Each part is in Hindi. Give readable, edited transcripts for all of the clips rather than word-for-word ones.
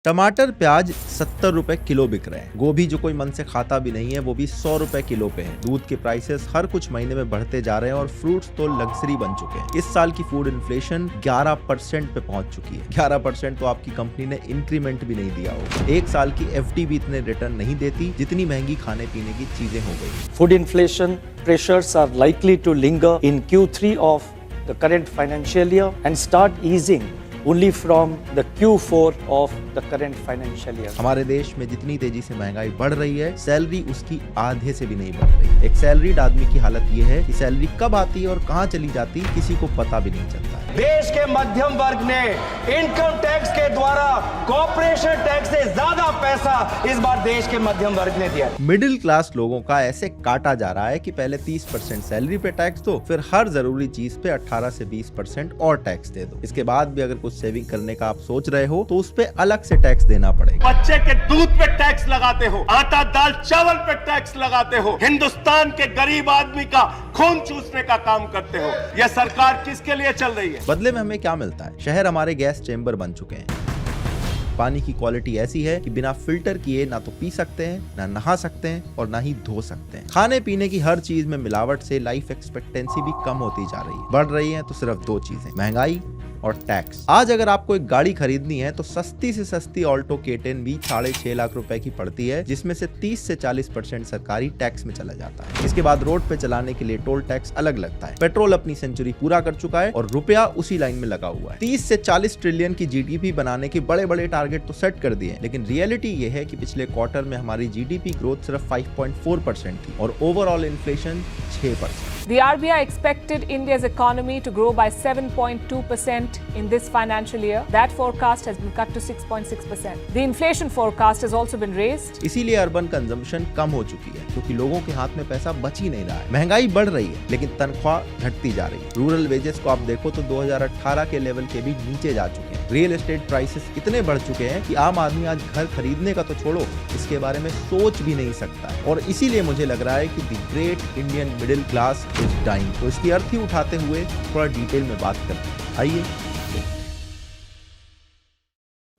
टमाटर प्याज 70 रुपए किलो बिक रहे हैं। गोभी जो कोई मन से खाता भी नहीं है वो भी 100 रुपए किलो पे है। दूध के प्राइसेस हर कुछ महीने में बढ़ते जा रहे हैं और फ्रूट्स तो लग्जरी बन चुके हैं। इस साल की फूड इन्फ्लेशन 11% पे पहुंच चुकी है। 11% तो आपकी कंपनी ने इंक्रीमेंट भी नहीं दिया होगा। एक साल की एफडी भी इतने रिटर्न नहीं देती जितनी महंगी खाने पीने की चीजें हो गई। Food inflation pressures are likely to linger in Q3 of the current financial year and start easing only from the Q4 of the current financial year. हमारे देश में जितनी तेजी से महंगाई बढ़ रही है, सैलरी उसकी आधे से भी नहीं बढ़ रही। एक सैलरीड आदमी की हालत ये है कि सैलरी कब आती है और कहाँ चली जाती किसी को पता भी नहीं चलता है। देश के मध्यम वर्ग ने इनकम टैक्स के द्वारा कॉर्पोरेशन टैक्स से ज्यादा पैसा इस बार देश के मध्यम वर्ग ने दिया। मिडिल क्लास लोगों का ऐसे काटा जा रहा है कि पहले 30% सैलरी पे टैक्स दो, फिर हर जरूरी चीज पे 18 से 20% और टैक्स दे दो। इसके बाद भी अगर कुछ सेविंग करने का आप सोच रहे हो तो उस पे अलग से टैक्स देना पड़ेगा। बच्चे के दूध पे टैक्स लगाते हो, आटा दाल चावल पे टैक्स लगाते हो, हिंदुस्तान के गरीब आदमी का खून चूसने का काम करते हो। यह सरकार किसके लिए चल रही है? बदले में हमें क्या मिलता है? शहर हमारे गैस चेंबर बन चुके हैं। पानी की क्वालिटी ऐसी है कि बिना फिल्टर किए ना तो पी सकते हैं, ना नहा सकते हैं और ना ही धो सकते हैं। खाने पीने की हर चीज में मिलावट से लाइफ एक्सपेक्टेंसी भी कम होती जा रही है। बढ़ रही है तो सिर्फ दो चीजें, महंगाई और टैक्स। आज अगर आपको एक गाड़ी खरीदनी है तो सस्ती से सस्ती ऑल्टो K10 भी 6.5 लाख रुपए की पड़ती है, जिसमें से 30 से 40% सरकारी टैक्स में चला जाता है। इसके बाद रोड पे चलाने के लिए टोल टैक्स अलग लगता है। पेट्रोल अपनी सेंचुरी पूरा कर चुका है और रुपया उसी लाइन में लगा हुआ है। 30 से 40 ट्रिलियन की जीडीपी बनाने के बड़े बड़े टारगेट तो सेट कर दिए, लेकिन रियलिटी ये है कि पिछले क्वार्टर में हमारी जीडीपी ग्रोथ सिर्फ 5.4% थी और overall inflation 6%। The RBI expected India's economy to grow by 7.2% in this financial year. That forecast has been cut to 6.6%. The inflation forecast has also been raised. इसीलिए अर्बन कंजम्पशन कम हो चुकी है, क्योंकि लोगों के हाथ में पैसा बच ही नहीं रहा है। महंगाई बढ़ रही है लेकिन तनख्वाह घटती जा रही है। रूरल वेजेस को आप देखो तो 2018 के लेवल के भी नीचे जा चुके हैं। रियल एस्टेट प्राइसेस इतने बढ़ चुके हैं कि आम आदमी आज घर खरीदने का तो छोड़ो, इसके बारे में सोच भी नहीं सकता है। और इसीलिए मुझे लग रहा है कि the great Indian middle class is dying. तो इसकी अर्थी उठाते हुए थोड़ा डिटेल में बात करते हैं। आइए।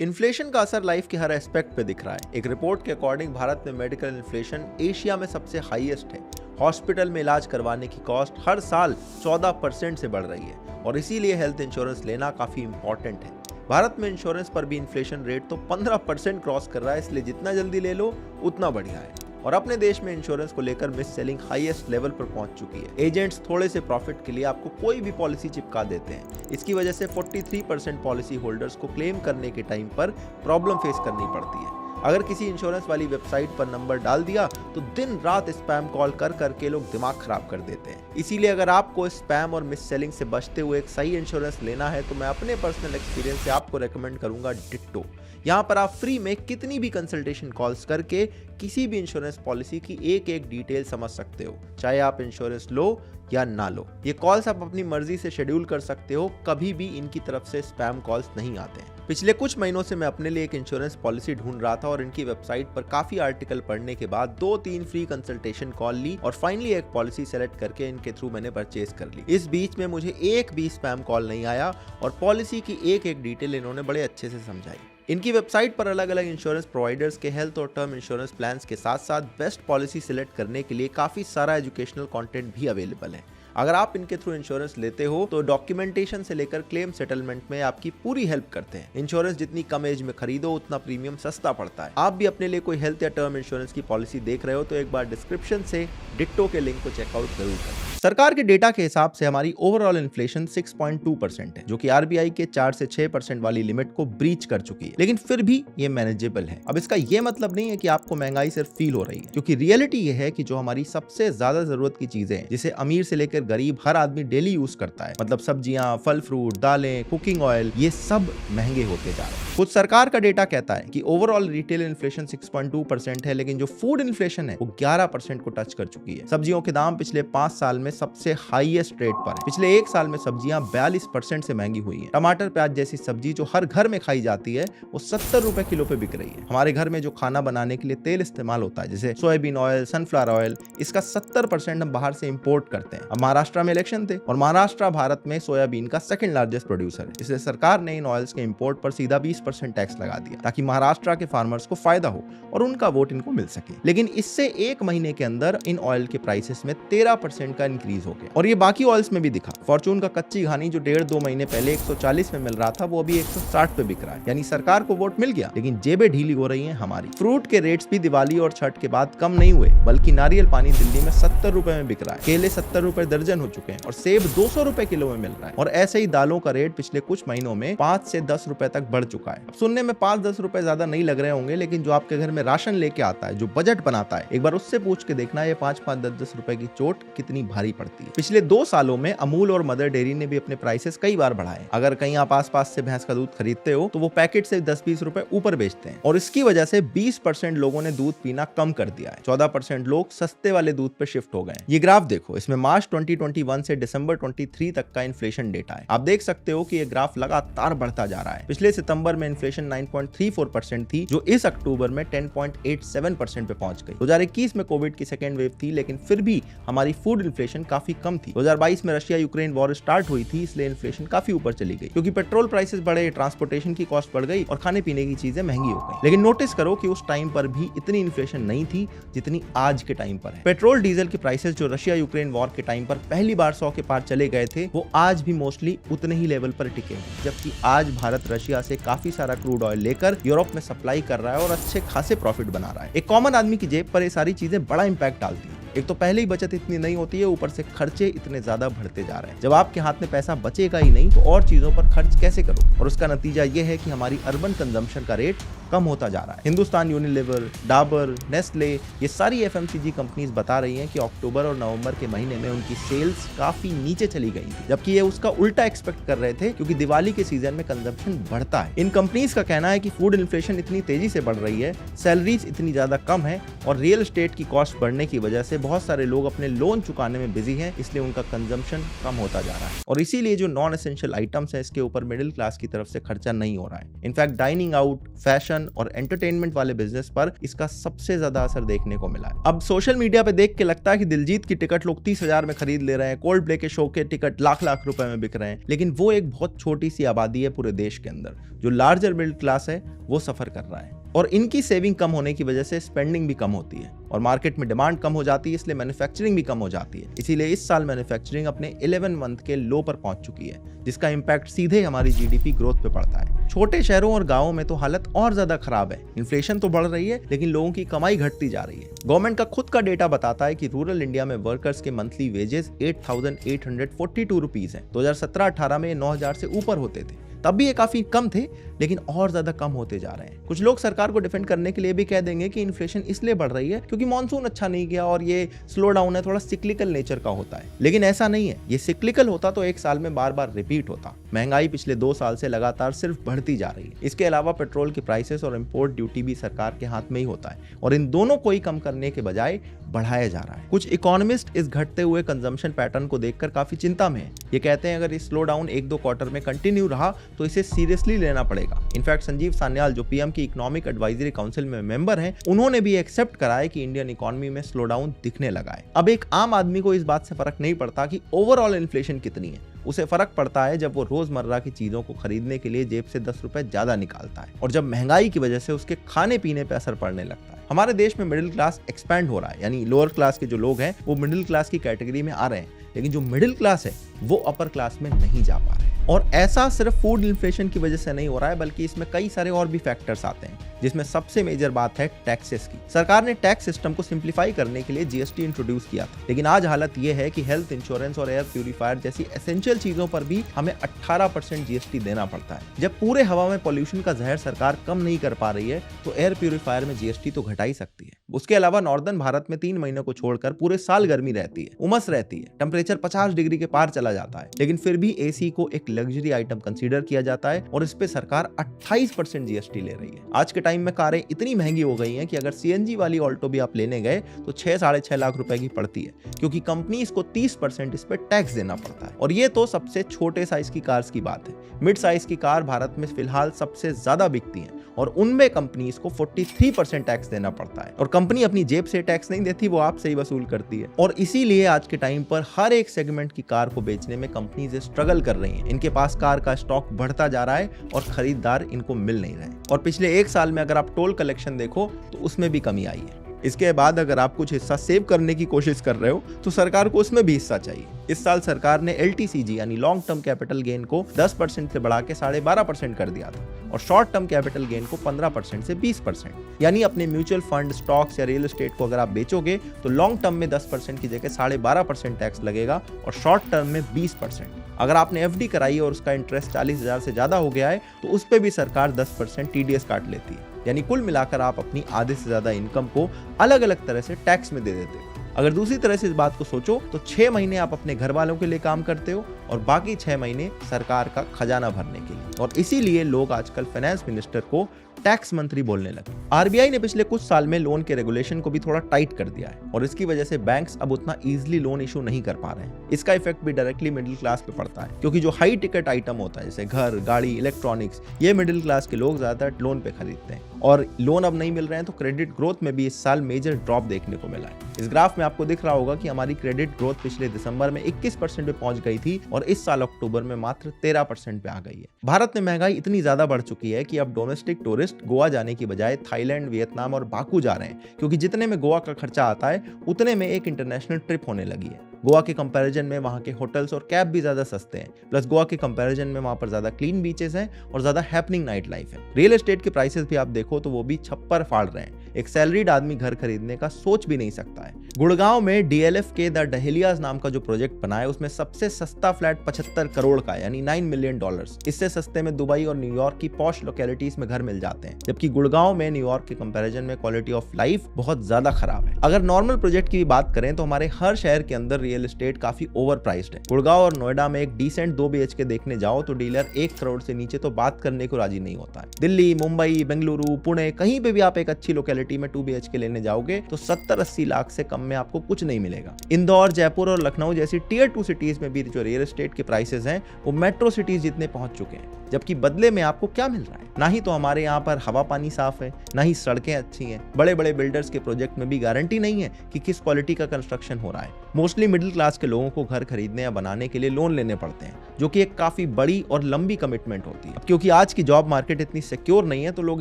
इन्फ्लेशन का असर लाइफ के हर एस्पेक्ट पे दिख रहा है। एक रिपोर्ट के अकॉर्डिंग भारत में मेडिकल इन्फ्लेशन एशिया में सबसे हाईएस्ट है। हॉस्पिटल में इलाज करवाने की कॉस्ट हर साल 14% से बढ़ रही है और इसीलिए हेल्थ इंश्योरेंस लेना काफी इंपॉर्टेंट है। भारत में इंश्योरेंस पर भी इन्फ्लेशन रेट तो 15% क्रॉस कर रहा है, इसलिए जितना जल्दी ले लो उतना बढ़िया है। और अपने देश में इंश्योरेंस को लेकर मिस सेलिंग हाईएस्ट लेवल पर पहुंच चुकी है। एजेंट्स थोड़े से प्रॉफिट के लिए आपको कोई भी पॉलिसी चिपका देते हैं। इसकी वजह से 43% पॉलिसी होल्डर्स को क्लेम करने के टाइम पर प्रॉब्लम फेस करनी पड़ती है। अगर किसी इंश्योरेंस वाली वेबसाइट पर नंबर डाल दिया तो दिन रात स्पैम कॉल कर करके लोग दिमाग खराब कर देते हैं। इसीलिए अगर आपको स्पैम और मिस सेलिंग से बचते हुए एक सही इंश्योरेंस लेना है तो मैं अपने पर्सनल एक्सपीरियंस से आपको रेकमेंड करूंगा डिट्टो। यहाँ पर आप फ्री में कितनी भी कंसल्टेशन कॉल्स करके किसी भी इंश्योरेंस पॉलिसी की एक एक डिटेल समझ सकते हो, चाहे आप इंश्योरेंस लो या ना लो। ये कॉल्स आप अपनी मर्जी से शेड्यूल कर सकते हो, कभी भी इनकी तरफ से स्पैम कॉल्स नहीं आते हैं। पिछले कुछ महीनों से मैं अपने लिए एक इंश्योरेंस पॉलिसी ढूंढ रहा था और इनकी वेबसाइट पर काफी आर्टिकल पढ़ने के बाद 2-3 फ्री कंसल्टेशन कॉल ली और फाइनली एक पॉलिसी सेलेक्ट करके इनके थ्रू मैंने परचेज कर ली। इस बीच में मुझे एक भी स्पैम कॉल नहीं आया और पॉलिसी की एक एक डिटेल इन्होंने बड़े अच्छे से समझाई। इनकी वेबसाइट पर अलग अलग इंश्योरेंस प्रोवाइडर्स के हेल्थ और टर्म इंश्योरेंस प्लान्स के साथ साथ बेस्ट पॉलिसी सिलेक्ट करने के लिए काफी सारा एजुकेशनल कंटेंट भी अवेलेबल है। अगर आप इनके थ्रू इंश्योरेंस लेते हो तो डॉक्यूमेंटेशन से लेकर क्लेम सेटलमेंट में आपकी पूरी हेल्प करते हैं। इंश्योरेंस जितनी कम एज में खरीदो उतना प्रीमियम सस्ता पड़ता है। आप भी अपने लिए कोई हेल्थ या टर्म इंश्योरेंस की पॉलिसी देख रहे हो तो एक बार डिस्क्रिप्शन से डिट्टो के लिंक को चेकआउट जरूर करें। सरकार के डेटा के हिसाब से हमारी ओवरऑल इन्फ्लेशन 6.2% है, जो कि आरबीआई के 4 से 6% वाली लिमिट को ब्रीच कर चुकी है, लेकिन फिर भी ये मैनेजेबल है। अब इसका ये मतलब नहीं है कि आपको महंगाई सिर्फ फील हो रही है, क्योंकि रियलिटी ये है कि जो हमारी सबसे ज्यादा जरूरत की चीजें हैं, जिसे अमीर से लेकर गरीब हर आदमी डेली यूज करता है, मतलब सब्जियां, फल फ्रूट, दालें, कुकिंग ऑयल, ये सब महंगे होते जा रहे हैं। खुद सरकार का डेटा कहता है कि ओवरऑल रिटेल इन्फ्लेशन 6.2% है, लेकिन जो फूड इन्फ्लेशन है वो 11% को टच कर चुकी है। सब्जियों के दाम पिछले 5 साल में सबसे हाईएस्ट रेट पर है। पिछले 1 साल में सब्जियां 42% से महंगी हुई हैं। टमाटर प्याज जैसी सब्जी जो हर घर में खाई जाती है वो 70 रुपए किलो पे बिक रही है। हमारे घर में जो खाना बनाने के लिए तेल इस्तेमाल होता है, जैसे सोयाबीन ऑयल, सनफ्लावर ऑयल, इसका 70% हम बाहर से इंपोर्ट करते हैं। अब महाराष्ट्र में इलेक्शन थे और महाराष्ट्र भारत में सोयाबीन का सेकंड लार्जेस्ट प्रोड्यूसर है, इसलिए सरकार ने इन ऑयल्स के इंपोर्ट पर सीधा 20% टैक्स लगा दिया ताकि महाराष्ट्र के फार्मर्स को फायदा हो और उनका वोट इनको मिल सके। लेकिन इससे एक महीने के अंदर इन ऑयल के प्राइसेस में 13% का इंक्रीज हो गया और ये बाकी ऑयल्स में भी दिखा। फॉर्चून का कच्ची घानी जो 1.5-2 महीने पहले 140 में मिल रहा था वो अभी 160 पे बिक रहा है, यानी सरकार को वोट मिल गया लेकिन जेबें ढीली हो रही हैं हमारी। फ्रूट के रेट्स भी दिवाली और छठ के बाद कम नहीं हुए, बल्कि नारियल पानी दिल्ली में 70 रुपए में बिक रहा है, केले 70 रुपए दर्जन हो चुके हैं और सेब 200 रुपए किलो में मिल रहा है। और ऐसे ही दालों का रेट पिछले कुछ महीनों में 5 से 10 रुपए तक बढ़ चुका है। अब सुनने में 5-10 रुपए ज्यादा नहीं लग रहे होंगे, लेकिन जो आपके घर में राशन लेके आता है, जो बजट बनाता है, एक बार उससे पूछ के देखना ये 5-5, 10-10 रुपए की चोट कितनी भारी पड़ती है। पिछले 2 सालों में अमूल और मदर डेयरी ने भी अपने प्राइसेस कई बार बढ़ाए। अगर कहीं आप आसपास से भैंस का दूध खरीदते हो तो वो पैकेट से 10-20 रुपए ऊपर बेचते हैं और इसकी वजह से 20% लोगों ने दूध पीना कम कर दिया है। 14% लोग सस्ते वाले दूध पे शिफ्ट हो गए। ये ग्राफ देखो, इसमें मार्च 2021 से दिसंबर 23 तक का इन्फ्लेशन डेटा है। आप देख सकते हो कि ये ग्राफ लगातार बढ़ता जा रहा है। पिछले सितंबर में इन्फ्लेशन 9.34% थी, जो इस अक्टूबर में 10.87% पे पहुंच गई। 2021 में कोविड की सेकेंड वेव थी, लेकिन फिर भी हमारी फूड इन्फ्लेशन काफी कम थी। 2022 में रशिया यूक्रेन वॉर स्टार्ट हुई थी, इसलिए इन्फ्लेशन काफी ऊपर चली गई क्योंकि पेट्रोल प्राइसेस बढ़े, ट्रांसपोर्टेशन की कॉस्ट बढ़ गई और खाने पीने की चीजें महंगी हो गई। लेकिन नोटिस करो कि उस टाइम पर भी इतनी इन्फ्लेशन नहीं थी जितनी आज के टाइम पर है। पेट्रोल डीजल के प्राइसेस जो रशिया यूक्रेन वॉर के टाइम पर पहली बार 100 के पार चले गए थे, वो आज भी मोस्टली उतने ही लेवल पर टिके हैं, जबकि आज भारत रशिया से काफी सारा क्रूड ऑयल लेकर यूरोप में सप्लाई कर रहा है और अच्छे खासे प्रॉफिट बना रहा है। एक कॉमन आदमी की जेब पर ये सारी चीजें बड़ा इंपैक्ट डालती है। एक तो पहले ही बचत इतनी नहीं होती है, ऊपर से खर्चे इतने ज्यादा बढ़ते जा रहे हैं। जब आपके हाथ में पैसा बचेगा ही नहीं तो और चीजों पर खर्च कैसे करो, और उसका नतीजा यह है कि हमारी अर्बन कंजम्पशन का रेट कम होता जा रहा है। हिंदुस्तान यूनिलीवर, डाबर, नेस्ले, ये सारी FMCG कंपनीज बता रही हैं कि अक्टूबर और नवंबर के महीने में उनकी सेल्स काफी नीचे चली गई थी, जबकि ये उसका उल्टा एक्सपेक्ट कर रहे थे क्योंकि दिवाली के सीजन में कंजम्पशन बढ़ता है। इन कंपनीज का कहना है कि फूड इन्फ्लेशन इतनी तेजी से बढ़ रही है, सैलरीज इतनी ज्यादा कम है और रियल एस्टेट की कॉस्ट बढ़ने की वजह से बहुत सारे लोग अपने लोन चुकाने में बिजी हैं, इसलिए उनका कंजम्पशन कम होता जा रहा है। और इसीलिए जो नॉन एसेंशियल आइटम्स है, इसके ऊपर मिडिल क्लास की तरफ से खर्चा नहीं हो रहा है। इनफैक्ट डाइनिंग आउट, फैशन और एंटरटेनमेंट वाले बिजनेस पर इसका सबसे ज्यादा असर देखने को मिला है। अब सोशल मीडिया पे देख के लगता है कि दिलजीत की टिकट लोग 30,000 में खरीद ले रहे हैं, कोल्ड प्ले के शो के टिकट लाख रुपए में बिक रहे हैं, लेकिन वो एक बहुत छोटी सी आबादी है पूरे देश के अंदर। जो लार्जर मिडिल क्लास है वो सफर कर रहा है और इनकी सेविंग कम होने की वजह से स्पेंडिंग भी कम होती है और मार्केट में डिमांड कम हो जाती है, इसलिए मैन्युफैक्चरिंग भी कम हो जाती है। इसीलिए इस साल मैन्युफैक्चरिंग अपने 11 मंथ के लो पर पहुंच चुकी है, जिसका इंपैक्ट सीधे हमारी GDP ग्रोथ पे पड़ता है। छोटे शहरों और गांवों में तो हालत और ज्यादा खराब है। इन्फ्लेशन तो बढ़ रही है लेकिन लोगों की कमाई घटती जा रही है। गवर्नमेंट का खुद का डेटा बताता है कि रूरल इंडिया में वर्कर्स के मंथली वेजेस 8,842 रुपीज है। 2017-18 में 9,000 से ऊपर होते थे, तब भी ये काफी कम थे, लेकिन और ज्यादा कम होते जा रहे हैं। कुछ लोग सरकार को डिफेंड करने के लिए भी कह देंगे कि इन्फ्लेशन इसलिए बढ़ रही है क्योंकि मॉनसून अच्छा नहीं गया और ये स्लो डाउन है, थोड़ा सिक्लिकल नेचर का होता है। लेकिन ऐसा नहीं है, ये सिक्लिकल होता तो एक साल में बार बार रिपीट होता। महंगाई पिछले 2 साल से लगातार सिर्फ बढ़ती जा रही है। इसके अलावा पेट्रोल की प्राइसेस और इंपोर्ट ड्यूटी भी सरकार के हाथ में ही होता है और इन दोनों को ही कम करने के बजाय बढ़ाया जा रहा है। कुछ इकोनॉमिस्ट इस घटते हुए कंजम्पशन पैटर्न को देखकर काफी चिंता में है। ये कहते हैं अगर इस स्लो डाउन 1-2 क्वार्टर में कंटिन्यू रहा तो इसे सीरियसली लेना पड़ेगा। इनफैक्ट संजीव सान्याल जो PM की इकोनॉमिक एडवाइजरी काउंसिल में मेंबर हैं, उन्होंने भी एक्सेप्ट करा है कि इंडियन इकोनॉमी में स्लो डाउन दिखने लगा है। अब एक आम आदमी को इस बात से फर्क नहीं पड़ता कि ओवरऑल इन्फ्लेशन कितनी है, उसे फर्क पड़ता है जब वो रोजमर्रा की चीजों को खरीदने के लिए जेब से 10 रुपए ज्यादा निकालता है और जब महंगाई की वजह से उसके खाने पीने पे असर पड़ने लगता है। हमारे देश में मिडिल क्लास एक्सपैंड हो रहा है, यानी लोअर क्लास के जो लोग हैं वो मिडिल क्लास की कैटेगरी में आ रहे हैं, लेकिन जो मिडिल क्लास है वो अपर क्लास में नहीं जा पा रहे। और ऐसा सिर्फ फूड इन्फ्लेशन की वजह से नहीं हो रहा है, बल्कि इसमें कई सारे और भी फैक्टर्स आते हैं, जिसमें सबसे मेजर बात है टैक्सेस की। सरकार ने टैक्स सिस्टम को सिंप्लीफाई करने के लिए GST इंट्रोड्यूस किया था, लेकिन आज हालत यह है कि हेल्थ इंश्योरेंस और एयर प्यूरीफायर जैसी एसेंशियल चीजों पर भी हमें 18% GST देना पड़ता है। जब पूरे हवा में पॉल्यूशन का जहर सरकार कम नहीं कर पा रही है तो एयर प्यूरीफायर में GST तो घटा ही सकती है। उसके अलावा नॉर्दर्न भारत में 3 महीनों को छोड़कर पूरे साल गर्मी रहती है, उमस रहती है, टेम्परेचर 50 डिग्री के पार चला जाता है, लेकिन फिर भी AC को एक लग्जरी आइटम कंसीडर किया जाता है और इस पे सरकार 28% GST ले रही है। आज के टाइम में कारें इतनी महंगी हो गई हैं कि अगर CNG वाली ऑल्टो भी आप लेने गए तो 6-6.5 लाख रुपए की पड़ती है, क्योंकि कंपनी इसको 30% इस पे टैक्स देना पड़ता है। और ये तो सबसे छोटे साइज की कार्स की बात है। मिड साइज की कार भारत में फिलहाल सबसे ज्यादा बिकती हैं और उनमें कंपनीज को 43% टैक्स देना पड़ता है। और कंपनी अपनी जेब से टैक्स नहीं देती, वो आपसे ही वसूल करती है। और इसीलिए आज के टाइम पर हर एक सेगमेंट की कार को बेचने में कंपनीज स्ट्रगल कर रही हैं। इनके पास कार का स्टॉक बढ़ता जा रहा है और खरीदार इनको मिल नहीं रहे। और पिछले एक साल में अगर आप टोल कलेक्शन देखो तो उसमें भी कमी आई है। इसके बाद अगर आप कुछ हिस्सा सेव करने की कोशिश कर रहे हो तो सरकार को उसमें भी हिस्सा चाहिए। इस साल सरकार ने LTCG यानी लॉन्ग टर्म कैपिटल गेन को 10% से बढ़ा के 12.5% कर दिया था और शॉर्ट टर्म कैपिटल गेन को 15% से 20%। यानी अपने म्यूचुअल फंड, स्टॉक्स या रियल एस्टेट को अगर आप बेचोगे तो लॉन्ग टर्म में 10% की जगह 12.5% टैक्स लगेगा और शॉर्ट टर्म में 20%। अगर आपने FD कराई है और उसका इंटरेस्ट 40,000 से ज्यादा हो गया है तो उस पर भी सरकार 10% TDS काट लेती है। यानी कुल मिलाकर आप अपनी आधे से ज्यादा इनकम को अलग अलग तरह से टैक्स में दे देते हो। अगर दूसरी तरह से इस बात को सोचो तो 6 महीने आप अपने घर वालों के लिए काम करते हो और बाकी 6 महीने सरकार का खजाना भरने के लिए। और इसीलिए लोग आजकल फाइनेंस मिनिस्टर को टैक्स मंत्री बोलने लगे। RBI ने पिछले कुछ साल में लोन के रेगुलेशन को भी थोड़ा टाइट कर दिया है और इसकी वजह से बैंक्स अब उतना इजीली लोन इशू नहीं कर पा रहे हैं। इसका इफेक्ट भी डायरेक्टली मिडिल क्लास पे पड़ता है, क्योंकि जो हाई टिकट आइटम होता है जैसे घर, गाड़ी, इलेक्ट्रॉनिक्स, ये मिडिल क्लास के लोग ज्यादातर लोन पे खरीदते हैं और लोन अब नहीं मिल रहे हैं तो क्रेडिट ग्रोथ में भी इस साल मेजर ड्रॉप देखने को मिला है। इस ग्राफ में आपको दिख रहा होगा कि हमारी क्रेडिट ग्रोथ पिछले दिसंबर में 21% पे पहुंच गई थी और इस साल अक्टूबर में मात्र 13% पे आ गई है। भारत में महंगाई इतनी ज्यादा बढ़ चुकी है कि अब डोमेस्टिक टूरिस्ट गोवा जाने की बजाय थाईलैंड, वियतनाम और बाकू जा रहे हैं, क्योंकि जितने में गोवा का खर्चा आता है उतने में एक इंटरनेशनल ट्रिप होने लगी है। गोवा के कंपैरिजन में वहां के होटल्स और कैब भी ज्यादा सस्ते हैं, प्लस गोवा के कंपैरिजन में वहां पर ज्यादा क्लीन बीचेस हैं और ज्यादा हैपनिंग नाइट लाइफ है। रियल एस्टेट के प्राइसेस भी आप देखो तो वो भी छप्पर फाड़ रहे हैं। एक सैलरीड आदमी घर खरीदने का सोच भी नहीं सकता है। गुड़गांव में DLF के द डहेलियाज नाम का जो प्रोजेक्ट बना है उसमें सबसे सस्ता फ्लैट 75 करोड़ का यानी $9 मिलियन। इससे सस्ते में दुबई और न्यूयॉर्क की पॉश लोकेलिटीज में घर मिल जाते हैं, जबकि गुड़गांव में न्यूयॉर्क के कंपैरिजन में क्वालिटी ऑफ लाइफ बहुत ज्यादा खराब है। अगर नॉर्मल प्रोजेक्ट की भी बात करें तो हमारे हर शहर के अंदर रियल एस्टेट काफी ओवर प्राइस्ड है। गुड़गांव और नोएडा में एक डिसेंट 2 BHK देखने जाओ तो डीलर 1 करोड़ से नीचे तो बात करने को राजी नहीं होता है। दिल्ली, मुंबई, बेंगलुरु, पुणे, कहीं पे भी आप एक अच्छी लोकेलिटी में 2 BHK लेने जाओगे तो 70-80 लाख से कम में आपको कुछ नहीं मिलेगा। इंदौर, जयपुर और लखनऊ जैसी टियर 2 सिटीज में भी जो रियल एस्टेट के प्राइसेस हैं वो मेट्रो सिटीज जितने पहुंच चुके हैं, जबकि बदले में आपको क्या मिल रहा है? ना ही तो हमारे यहाँ पर हवा पानी साफ है, ना ही सड़कें अच्छी हैं। बड़े बड़े बिल्डर्स के प्रोजेक्ट में भी गारंटी नहीं है कि किस क्वालिटी का कंस्ट्रक्शन हो रहा है। मोस्टली मिडिल क्लास के लोगों को घर खरीदने या बनाने के लिए लोन लेने पड़ते हैं, जो कि एक काफी बड़ी और लंबी कमिटमेंट होती है। क्योंकि आज की जॉब मार्केट इतनी सिक्योर नहीं है तो लोग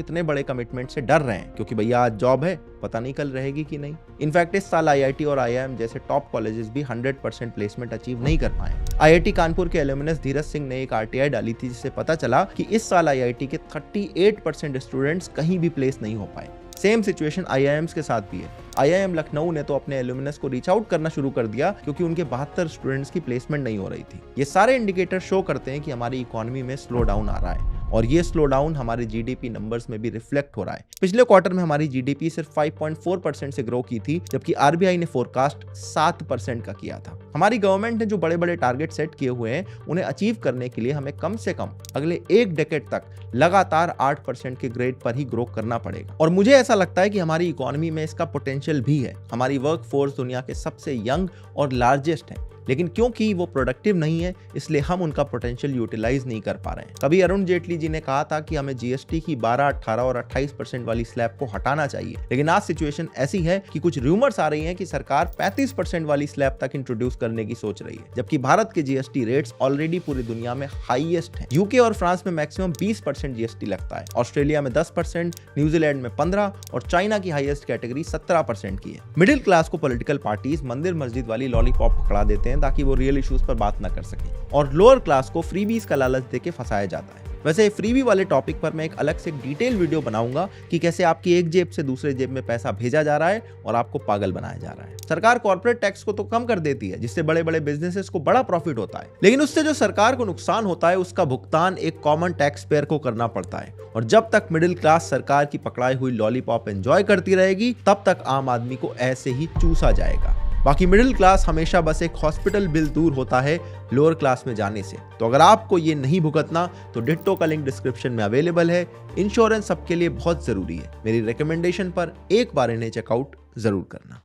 इतने बड़े कमिटमेंट से डर रहे हैं, क्योंकि भैया आज जॉब है, पता नहीं कल रहेगी कि नहीं। इनफैक्ट इस साल IIT और IIM जैसे टॉप कॉलेजेस भी 100% प्लेसमेंट अचीव नहीं कर पाए। IIT कानपुर के एल्यूमिनस धीरज सिंह ने एक RTI डाली थी जिससे पता चला कि इस साल IIT के 38% स्टूडेंट्स कहीं भी प्लेस नहीं हो पाए। सेम सिचुएशन IIMs के साथ भी है। IIM लखनऊ ने तो अपने एल्यूमिनस को रीच आउट करना शुरू कर दिया क्योंकि उनके 72 स्टूडेंट्स की प्लेसमेंट नहीं हो रही थी। ये सारे इंडिकेटर शो करते हैं कि हमारी इकोनॉमी में स्लो डाउन आ रहा है और ये स्लो डाउन हमारे GDP नंबर्स में भी रिफ्लेक्ट हो रहा है। पिछले क्वार्टर में हमारी GDP सिर्फ 5.4% से ग्रो की थी, जबकि RBI ने फोरकास्ट 7% का किया था। हमारी गवर्नमेंट ने जो बड़े बड़े टारगेट सेट किए हुए हैं उन्हें अचीव करने के लिए हमें कम से कम अगले 1 डेकेड तक लगातार 8% के ग्रेड पर ही ग्रो करना पड़ेगा। और मुझे ऐसा लगता है कि हमारी इकोनॉमी में इसका पोटेंशियल भी है। हमारी वर्क फोर्स दुनिया के सबसे यंग और लार्जेस्ट है, लेकिन क्योंकि वो प्रोडक्टिव नहीं है इसलिए हम उनका पोटेंशियल यूटिलाइज नहीं कर पा रहे हैं। कभी अरुण जेटली जी ने कहा था कि हमें GST की 12, 18 और 28% वाली स्लैब को हटाना चाहिए, लेकिन आज सिचुएशन ऐसी है कि कुछ रूमर्स आ रही हैं कि सरकार 35% वाली स्लैब तक इंट्रोड्यूस करने की सोच रही है, जबकि भारत के GST रेट्स ऑलरेडी पूरी दुनिया में हाईएस्ट हैं। UK और फ्रांस में मैक्सिमम 20% GST लगता है, ऑस्ट्रेलिया में 10%, न्यूजीलैंड में 15% और चाइना की हाईएस्ट कैटेगरी 17% की है। मिडिल क्लास को पॉलिटिकल पार्टीज मंदिर मस्जिद वाली लॉलीपॉप पकड़ा देते हैं ताकि वो रियल इश्यूज पर बात ना कर सके, और लोअर क्लास को फ्रीबीज का लालच देके फंसाया जाता है। वैसे फ्रीबी वाले टॉपिक पर मैं एक अलग से डिटेल वीडियो बनाऊंगा कि कैसे आपकी एक जेब से दूसरे जेब में पैसा भेजा जा रहा है और आपको पागल बनाया जा रहा है। सरकार कॉर्पोरेट टैक्स को तो कम कर देती है जिससे बड़े बड़े बिजनेसेस को बड़ा प्रॉफिट होता है, लेकिन उससे जो सरकार को नुकसान होता है उसका भुगतान एक कॉमन टैक्स पेयर को करना पड़ता है। और जब तक मिडिल क्लास सरकार की पकड़ाई हुई लॉलीपॉप एंजॉय करती रहेगी तब तक आम आदमी को ऐसे ही चूसा जाएगा। बाकी मिडिल क्लास हमेशा बस एक हॉस्पिटल बिल दूर होता है लोअर क्लास में जाने से। तो अगर आपको ये नहीं भुगतना तो डिट्टो का लिंक डिस्क्रिप्शन में अवेलेबल है। इंश्योरेंस सबके लिए बहुत जरूरी है। मेरी रिकमेंडेशन पर एक बार इन्हें चेकआउट जरूर करना।